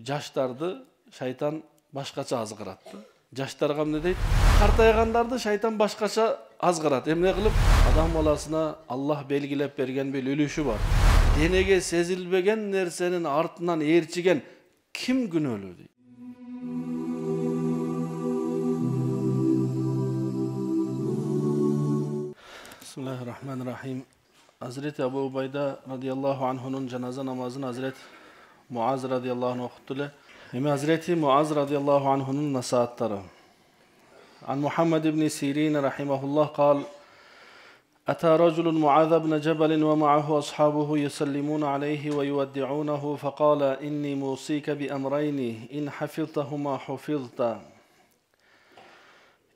Жаштарды шайтан башкача азгыратты. Жаштарга эмне дейт? Картайгандарды шайтан башкача азгырат. Эмне кылып? Адам баласына Аллах белгилеп берген бир үлүшү бар. Денеге сезилбеген нерсенин артынан ээрчиген ким күнөөлүү дейт. Bismillahirrahmanirrahim. Hazreti Abu Ubayda radıyallahu anh'unun cenaze namazını Hazreti Muaz radıyallahu anh okuttular. Hem Hazreti Muaz radıyallahu anh'unun nasihatları. An Muhammed ibn Sirin rahimahullah kal: أتى رجل معاذ بن جبل ومعه أصحابه يسلمون عليه ويودعونه فقال إني موصيك بأمرين إن حفظتهما حفظت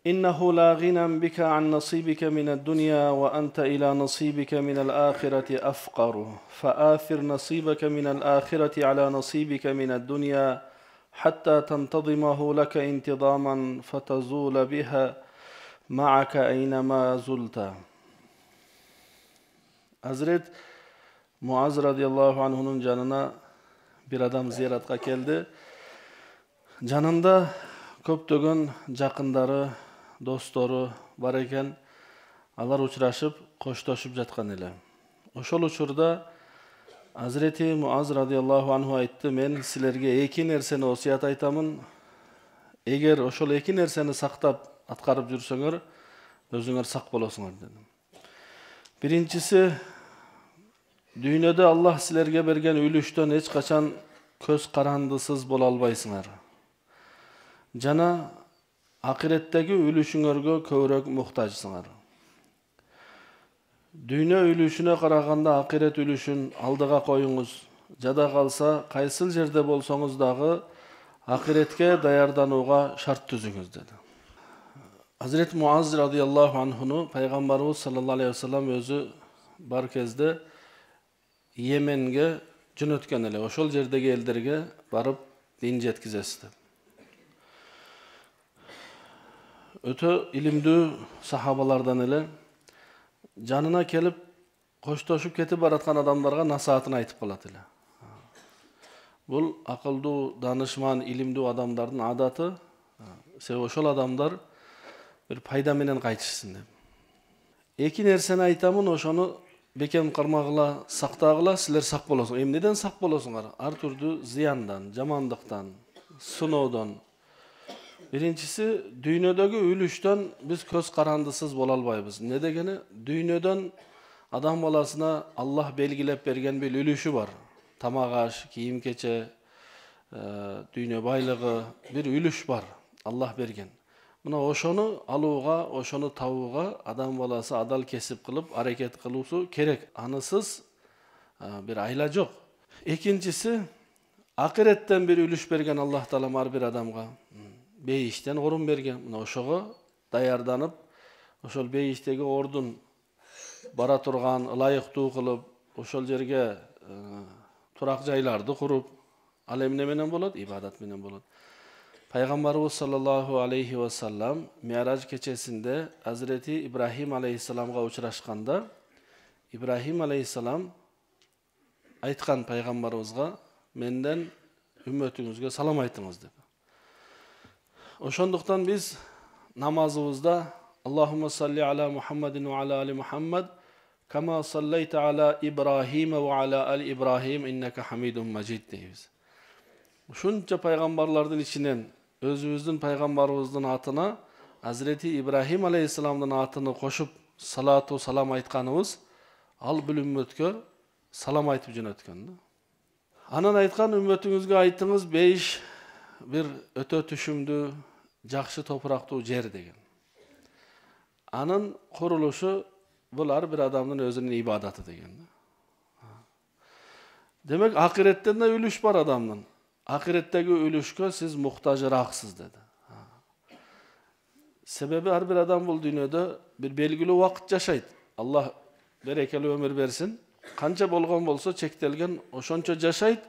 إنه لا غنى بك عن نصيبك من الدنيا وأنت إلى نصيبك من الآخرة أفقر فآثر نصيبك من الآخرة على نصيبك من الدنيا حتى تنتظمه لك انتظاما فتزول بها معك أينما زلت. Hazret Muaz radıyallahu anh'unun canına bir adam ziyaratga keldi. Janında köptөгөн jakындары, dostları var eken, alар uçraşıp, koştoşup жаткан эле. Ошол учурда Hazreti Muaz radıyallahu anhu aytты: "Men sizlerge эки нерсени осуят айтамын. Эгер ошол эки нерсени сактап аткарып жүрсөңөр, өзүңөр сак болосуңар" dedi. Birincisi, dünyada Allah sizlerge bergen ülüştön hiç kaçan köz karandısız bola albaysыңар. Jana ahiretteki ülüşüңөрgө köbürөөк muhtaçsыңар. Dünya ülüşüne karaganda ahiret ülüşün aldıga koyuңuz. Jada kalsa kayсыл жерде bolsoңуз dagы ahiretke dayardanууга şart түзүңүz dedi. Hazreti Muaz radıyallahu anh'unu Peygamberimiz sallallahu aleyhi ve sellem özü bar kezde Yemen'ge jönötken ele. Oşol jerdegi elderge barıp din jetkizesdi. Ötö ilimdүү sahabalardan ele janına kelip koştoşup ketip baratkan adamlarga nasihatını aytıp kalat ele. Bul akıldуу, danışman, ilimdүү adamdardын adatı. Oşol adamlar bir payda menen kayçısın деп. Эки нерсени айтамын, ошону бекем кармагыла, сактагыла, силер сак болосуңар. Эмнеден сак болосуңар? Ар түрдүү зыяндан, жамандыктан, сыноодон. Биринчиси, дүйнөдөгү үлүштөн биз көз карандысыз боло албайбыз. Эмне дегени? Дүйнөдөн адам баласына Аллах белгилеп берген бир үлүшү бар. Тамак аш, кийим кече, дүйнө байлыгы, бир үлүш бар. Аллах берген. Мына ошону алууга, ошону табууга адам баласы адал кесип кылып, аракет кылуусу керек. Анысыз бир айла жок. Экинчиси, акыреттен бир үлүш берген Аллах Таала ар бир адамга. Бейиштен орун берген. Мына ошого даярданып, ошол бейиштеги ордун бара турган, ылайыктуу кылып, ошол жерге турак жайларды куруп, ал эмне менен болот? Ибадат менен болот. Peygamberimiz sallallahu aleyhi ve sellem Mi'raj keçesinde Hazreti İbrahim aleyhisselamga uçraşkanda İbrahim aleyhisselam aytkan Peygamberimizga menden ümmetinize salam aytыңыз деп. Oşonduktan biz namazımızda Allahümme salli ala Muhammedin ve ala ali Muhammed kama salleyte ala İbrahim ve ala ali İbrahim inneke hamidun mecid deymiz. Şunca peygamberlerden içinden özümüzdün peygamberimizin atına Hazreti İbrahim aleyhisselam'ın atını koşup salatu salam aytkanımız al bir ümmetke salam aytıp jönötkөн. Anan aytkan ümmetіңizге aytыңыз бейиш bir ötö түшүмдүү, жакшы топурактуу жер деген. Анын курулушу бул ар bir адамдын өзүнүн ибадаты деген. Demek ahiretten de үлүш бар адамдын. Ahiretteki ölüşke siz muhtacıraksız dedi. Sebebi her bir adam bu dünyada bir belgili vakit yaşaydı. Allah berekeli ömür versin. Kança bolgan bolsa çektelgen oşonça yaşaydı.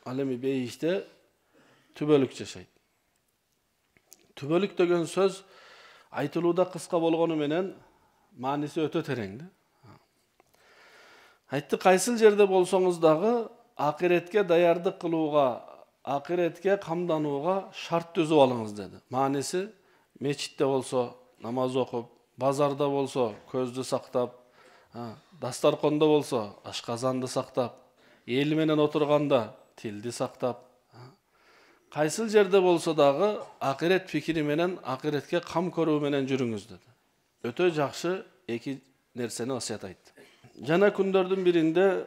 Alemi beyişte tübölük yaşaydı. Tübölük degen söz aytılууda kıska bolgonu menen manisi ötö tereňdi. Aytты, kaysyl jerde bolsoňuz dagı ahiretke dayardık kılууга, ahiretke kamdanууga şart түзүп alыңыз dedi. Manisi meçitte bolsa namaz okup, bazarda bolsa közdü saktap, dastarkonda bolsa aşkazandı saktap, el menen oturganda tildi saktap, kayсыл жерде bolsa dagı ahiret fikri menen, ahiretke kam körүү menen жүрүңүz dedi. Ötö jakşı eki nerseni vasiyat aytты. Jana күндөрдүн birinde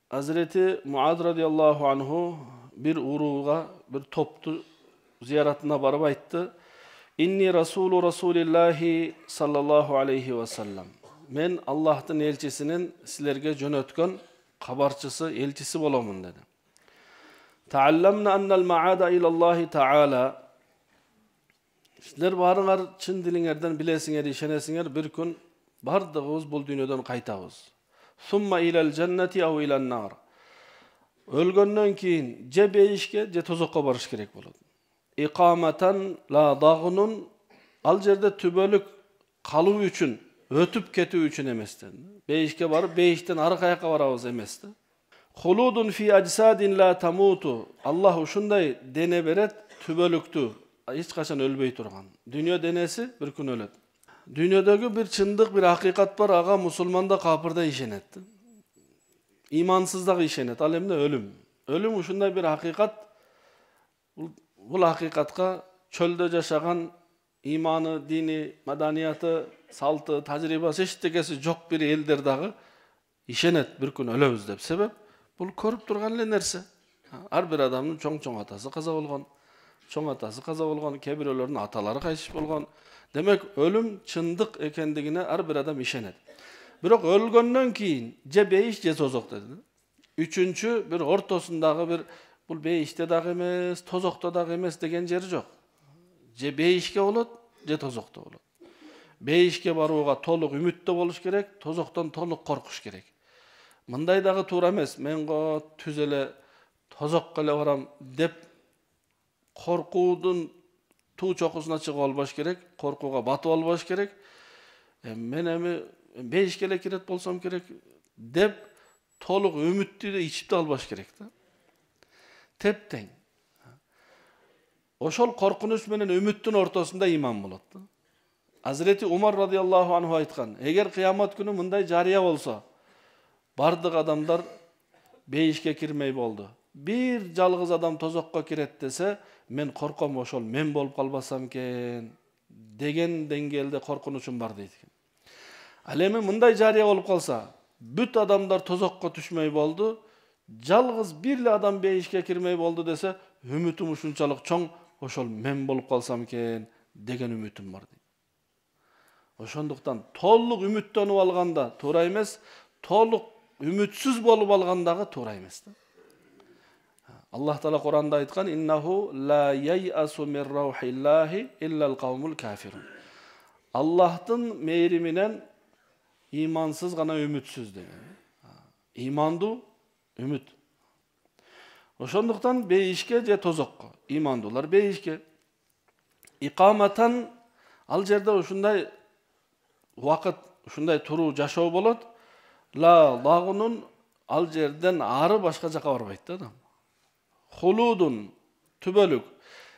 Hazreti Muad radıyallahu anhu bir uruğa, bir toptu ziyaretine barıp aytты. İnni Rasulu Rasulillahi sallallahu aleyhi ve sellem. Men Allah'ın elçisinin sizlerge jönötkön kabarçısı, elçisi bolamun dedi. Ta'allamna annal ma'ada ilallahi ta'ala. Sizler barıngар çın diliңерден bilesiңер, işenesiңер, bir gün bardığız bul dünyadan kaytabız. Summa ilal cenneti aw ilan nar. Ölgönden keyin je beyişke, je tozokka barış gerek bolot. İqamatan la dağunun al jerde tübölük kalуу üçün, ötüp ketүү üçün emesden. Beyişke barıp beyişten arı kayakka barabız emesdi. Huludun fi ajsadin la tamutu. Allah uşunday dene beret tübölüktü. Hiç kaçan ölbey turgan. Dünya denesi bir gün ölet. Dünyadaki bir çındık, bir hakikat var. Ağa musulmanda kapırda işenetti. İmansızda işenet. Alemde ölüm. Ölüm uşunday bir hakikat. Bu hakikatka çölde yaşagan imanı, dini, madaniyatı, saltı, tecrübesi hiç tekesi yok bir elder dağı işenet bir gün ölöbüz dep. Sebep bu körüp turgan nerse. Her bir adamın çoң atası kaza bolgan. Çoң atası kaza bolgan, kebirölerin ataları kayışıp bolgan. Demek ölüm çındık ekendigine her bir adam işenet. Biroq ölgönden keyin je beyiş je tozok dedi. Üçüncü bir ortasındağı bir bul beyişte dağı emes, tozokta dağı emes degen jeri jok. Je beyişke bolot, je tozokta bolot. Beyişke baruuga toluk ümitte boluş gerek, tozoktan toluk korkuş gerek. Mınday dağı tuura emes, men go tüz ele tozokka ele baram dep korkuudun tuu çokusuna çıkıp albaş gerek, korkuga batıp albaş gerek. Men emi beyişke ele kiret bolsam gerek dep toluk ümitti de içip de albaş gerek da. Tepten. Oşol korkunuş menen ümittün ortasında iman bolot. Hazreti Umar radıyallahu anhu aytkan, eğer kıyamet günü mınday jariya bolsa, bardık adamlar beyişke kirmey boldu. Bir жалгыз adam tozokka kiret dese, men korkom oşol men bolup kalbasam ken degen dengelde korkunuşum var deydi. Al эми мындай жария болуп калса, бүт адамдар тозокко түшмөй болду, жалгыз бирли адам бейишке кирмей болду десе, үмүтүм ушунчалык чоң, ошол мен болуп калсам экен деген үмүтүм бар дейт. Ошондуктан толук үмүттөнүп алганда туура эмес, толук үмүтсүз болуп алгандагы туура эмес да. Allah Teala Kur'an'da aytkan innahu la yay'asu min rauhillahi illal kavmul kafirun. Allah'ın meyriminen imansız gana ümitsiz degen. İmandu ümit. Oşonduktan beyişke je tozokko. İmandular beyişke. İkamatan al jerde uşunday vakit, uşunday turu jaşоо bolot. La dağunun al jerden arı başka jaka barbayt da adam. Huludun tübölük.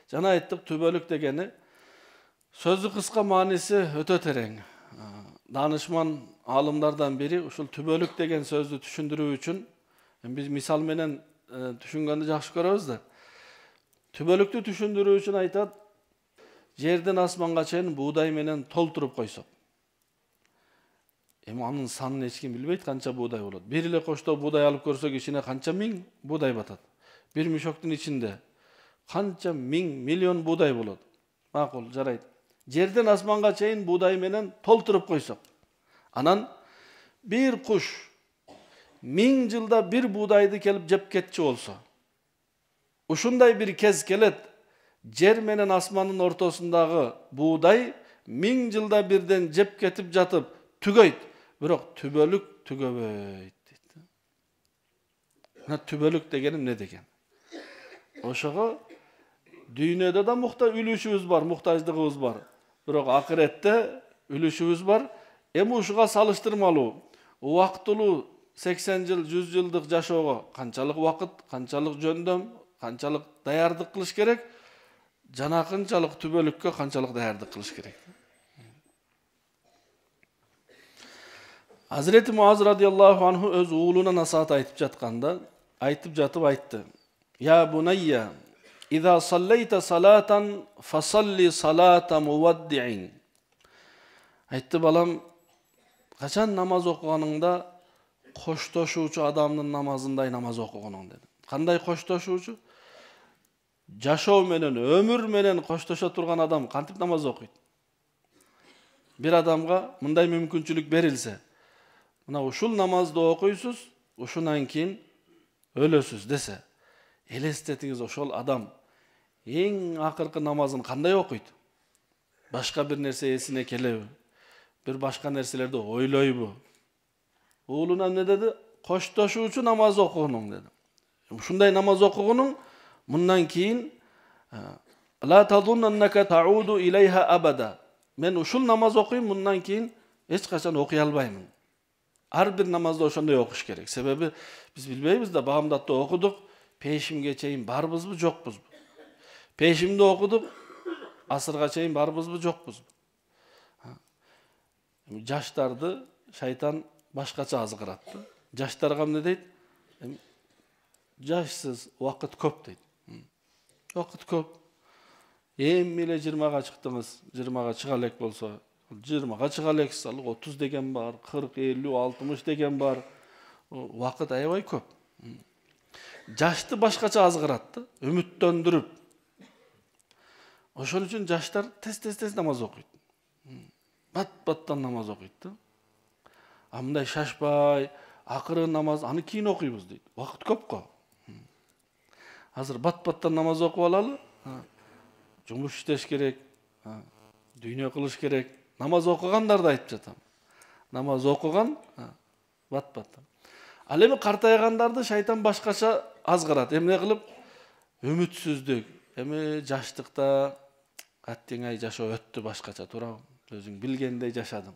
Jana ayttık tübölük degeni sözü kıska manisi ötö tereң. Danışman alımlardan biri uşul tübölük degen sözü түшүндүрүү үчүн biz misal menen түшүнгөндү жакшы көрөбүz да. Tübölüktü түшүндүрүү үчүн айтат, жерден асманга чейин буğday менен толтуруп койсок. Эми анын санын эч ким билбейт канча буğday болот. Bir эле кошто буğday алып көрсөк ичине канча миң буğday батат. Bir müşöktün içinde kança milyon buğday bolot. Makul, jarayt. Жерден asmanga чейин buğday menen tolturup koysok. Anan bir kuş 1000 yılda bir buğdaydı kelip jep ketçi olsa. Uşunday bir kez kelet jer menen asmanın ortasındagı buğday 1000 yılda birden jep ketip jatıp tügöйт. Biroq tübölük tügöböйт deydi. Tübölük degenim ne degen? Oşağa dünyada da ülüşübüz var, muhtaçlığımız var. Biroq ahirette ülüşübüz var. Emi uşuga salıştırmalı, wagtılуу 80 жыл, 100 жылдык жашоого канчалык убакыт, канчалык жөндөм, канчалык даярдык кылыш керек, жанакынчалык түбөлүккө канчалык даярдык кылыш керек. Hazreti Muaz radıyallahu anhu öz oğluna nasihat aytıp jatkanda, aytıp jatıp aytты. Ya bunayya, iza sallayta salatan fasalli salata muwaddi'in. Aytты, balam, kaçan namaz okuganыңda koştoşuuçu adamın namazınday namaz okugaның dedi. Kanday koştoşuuçu? Жашоо менен, өмүр менен коштошо турган адам кантип намаз окуйт? Bir adamга мындай мүмкүнчүлүк берилсе, мына ушул намазды окуйсуз, ушунан кийин өлөсүз десе, элестетиңиз, ошол адам эң акыркы намазын кандай окуйт? Башка бир нерсе эсине келеби? Бир башка нерселерди ойлойбу? Уулуна эмне деди? Коштошуучу намаз окугунуң деди. Ушундай намаз окугунуң мындан кийин ла тазуннаннака тауду илейха абада. Мен ушул намаз окуйм, мындан кийин эч качан окуй албаймын. Ар бир намазда ошондой окуш керек. Себеби биз билбейбиз да, багамдатта окудук, пешимге чейин барбызбы, жокпузбу? Пешимди окудук, асырга чейин барбызбы, жокпузбу? Жаштарды шайтан башкача азгыратты. Жаштарга эмне дейт? Жашсыз убакыт көп дейт. Убакыт көп. Эми эле 20-га чыктыңыз, 20-га чыга элек болсо, 20-га чыга элексиз, ал 30 деген бар, 40, 50, 60 деген бар. Убакыт аябай көп. Жашты башкача азгыратты, үмүттөндүрүп. Ошол үчүн жаштар тез намаз окуйт. Бат-баттан намаз окуйт да. А мындай шашпай, акырын намаз, аны кийин окуйбуз дейт. Убакыт көп го. Азыр бат-баттан намаз окуп алалы. Жумуш иштеш керек, дүйнө кылыш керек. Намаз окугандарды айтып жатам. Намаз окуган бат-баттан. Ал эми картайгандарды шайтан башкача азгырат. Эмне кылып? Үмүтсүздүк. Эми жаштыкта аттеңай жашоо өттү башкача турабы? Өзүң билгендей жашадың.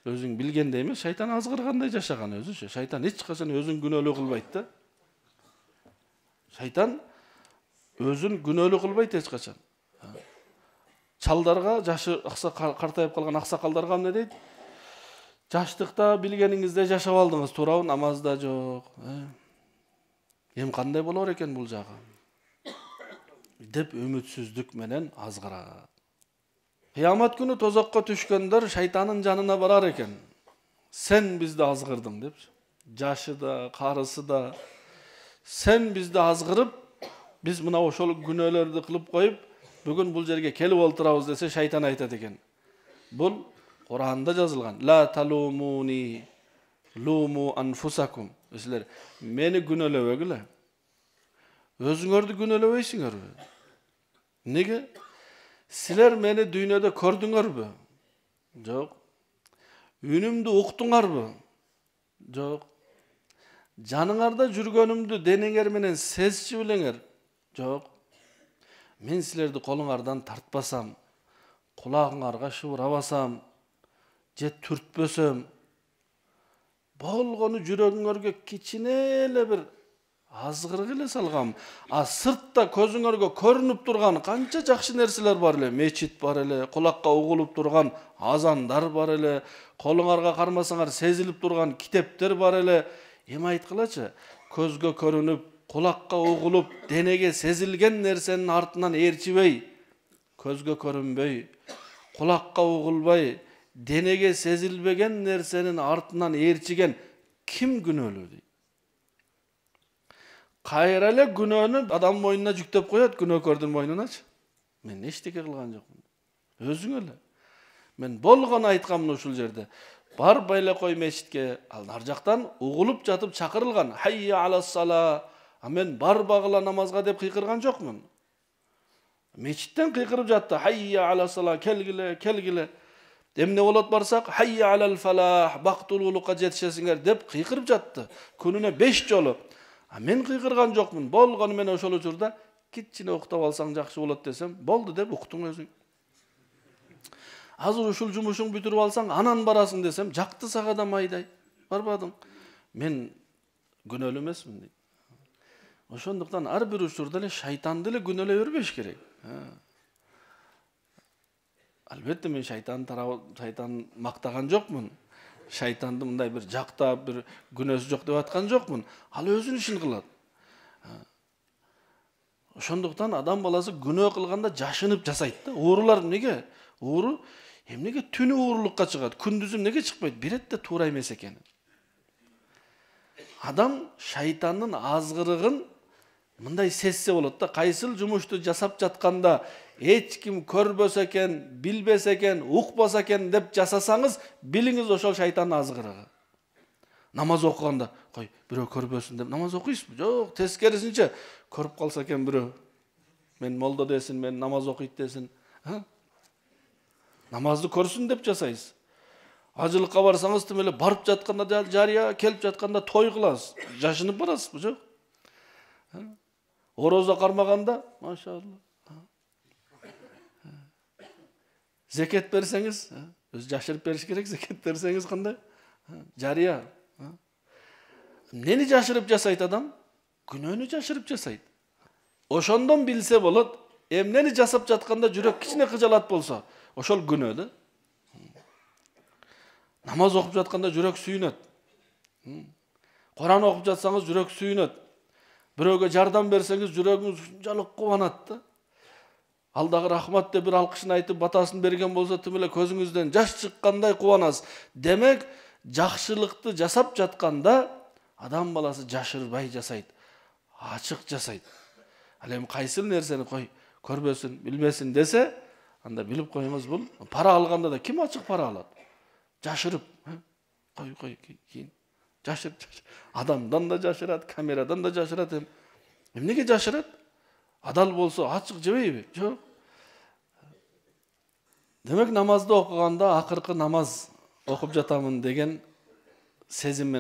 Өзүң билгендей эмес, шайтан азгыргандай жашаган өзүчү. Шайтан эч качан өзүн күнөөлүү кылбайт да. Шайтан өзүн күнөөлүү кылбайт эч качан. Чалдарга, жашы картайып калган аксакалдарга эмне дейт? Жаштыкта билгениңиздей жашап алдыңыз, туурабы? Намазда жок. Эми кандай болор экен бул жагы? Деп үмүтсүздүк менен азгырат. Кыямат күнү тозокко түшкөндөр шайтанын жанына барар экен. Сен бизди азгырдың деп. Жашы да, карысы да. Сен бизди азгырып, биз мына ошол күнөөлөрдү кылып коюп, бүгүн бул жерге келип олтурабыз десе, шайтан айтат экен. Бул Кур'анда жазылган. Ла талумуни луму анфусакум. Силер мени күнөөлөбөгүлө. Өзүңөрдү күнөөлөбөйсүңөрбү? Неге? Силер мени дүйнөдө көрдүңөрбү? Жок. Үнүмдү уктуңарбы? Жок. Жаныңарда жүргөнүмдү денеңер менен сезчү билеңер? Жок. Мен силерди колуңардан тартпасам, кулагыңарга шыбырабасам, же түртпөсөм, болгону жүрөгүңөргө кичине эле бир азгырык эле салгам. А сыртта көзүңөргө көрүнүп турган канча жакшы нерселер бар эле. Мечит бар эле, кулакка угулуп турган азандар бар эле, колуңарга кармасаңар сезилип турган китептер бар эле. Эми айткылачы, көзгө көрүнүп, кулакка угулуп, денеге сезилген нерсенин артынан ээрчибей, көзгө көрүнбөй, кулакка угулбай, денеге сезилбеген нерсенин артынан ээрчиген ким күнөөлүү дейт? Кайра эле күнөөнү адам мойнуна жүктөп коет, күнөөкөрдүн мойнуначы. Мен эчтеке кылган жокмун. Өзүң эле. Мен болгону айткам ушул жерде. Барбай эле кой мечитке, ал нар жактан угулуп жатып чакырылган. Хайя алас-сала. А мен барбагыла намазга деп кыйкырган жокмун. Мечиттен кыйкырып жатты. Хайя алас-сала, келгиле, келгиле. Эмне болот барсак, хайя алал-фалах, бактылуулукка жетишесиңер деп кыйкырып жатты. Күнүнө 5 жолу. А мен кыйкырган жокмун. Болгону мен ошол учурда кичине уктап алсаң жакшы болот десем, болду деп уктуң өзүң. Азыр ушул жумушуң бүтүрүп алсаң, анан барасың десем, жакты сага да майдай. Барбадың. men günölü emesmin deydi. Oşonduktan ar bir учурда эле шайтанды эле күнөлөй бербеш керек. Albatta men shaytan maqtagan жоқмын. Shaytanды мындай bir жактап, bir күнөөсү жок деп аткан жокмун. Ал өзүнүн ишин кылат. Ошондуктан адам баласы күнөө кылганда жашынып жасайт да. Оорулар эмнеге? Оору эмнеге түнү оорулукка чыгат? Күндүзү эмнеге чыкпайт? Биретте туура эмес экен. Адам шайтандын азгырыгын мындай сезсе болот да. Кайсыл жумушту жасап жатканда эч ким көрбөсө экен, билбесе экен, укпаса экен деп жасасаңыз, билиңиз ошол шайтандын азгырыгы. Намаз окуганда, кой, бирөө көрбөсүн деп намаз окуйсузбу? Жок, тескерисинче көрүп калса экен бирөө. Мен молдо десин, мен намаз окуйт десин. Намазды көрсүн деп жасайсыз. Ажылыкка барсаңыз тим эле барып жатканда жария, келип жатканда той кыласыз. Жашынып барасызбы? Жок. Орозо кармаганда, машалла. Зекет берсеңиз, өз жашырып бериш керек, зекет берсеңиз кандай? Жария. Нени жашырып жасайт адам? Күнөөнү жашырып жасайт. Ошондон билсе болот, эмнени жасап жатканда жүрөк кичине кыжалат болсо, ошол күнөө да. Намаз окуп жатканда жүрөк сүйүнөт. Куран окуп жатсаңыз жүрөк сүйүнөт. Бирөөгө жардам берсеңиз жүрөгүңүз ушунчалык кубанат да. Алдагы рахмат деп бир алкышын айтып батасын берген болсо тим эле көзүңүздөн жаш чыккандай кубанасыз. Демек, жакшылыкты жасап жатканда адам баласы жашырбай жасайт, ачык жасайт. Ал эми кайсыл нерсени кой, көрбөсүн, билбесин десе, анда билип коюңуз бул пара алганда да ким ачык пара алат? Жашырып, кой кийин жашырып. Адамдан да жашырат, камерадан да жашырат. Эмнеге жашырат? Адал болсо ачык жебейби? Жок. Демек намазды окуганда акыркы намаз окуп жатамын деген сезим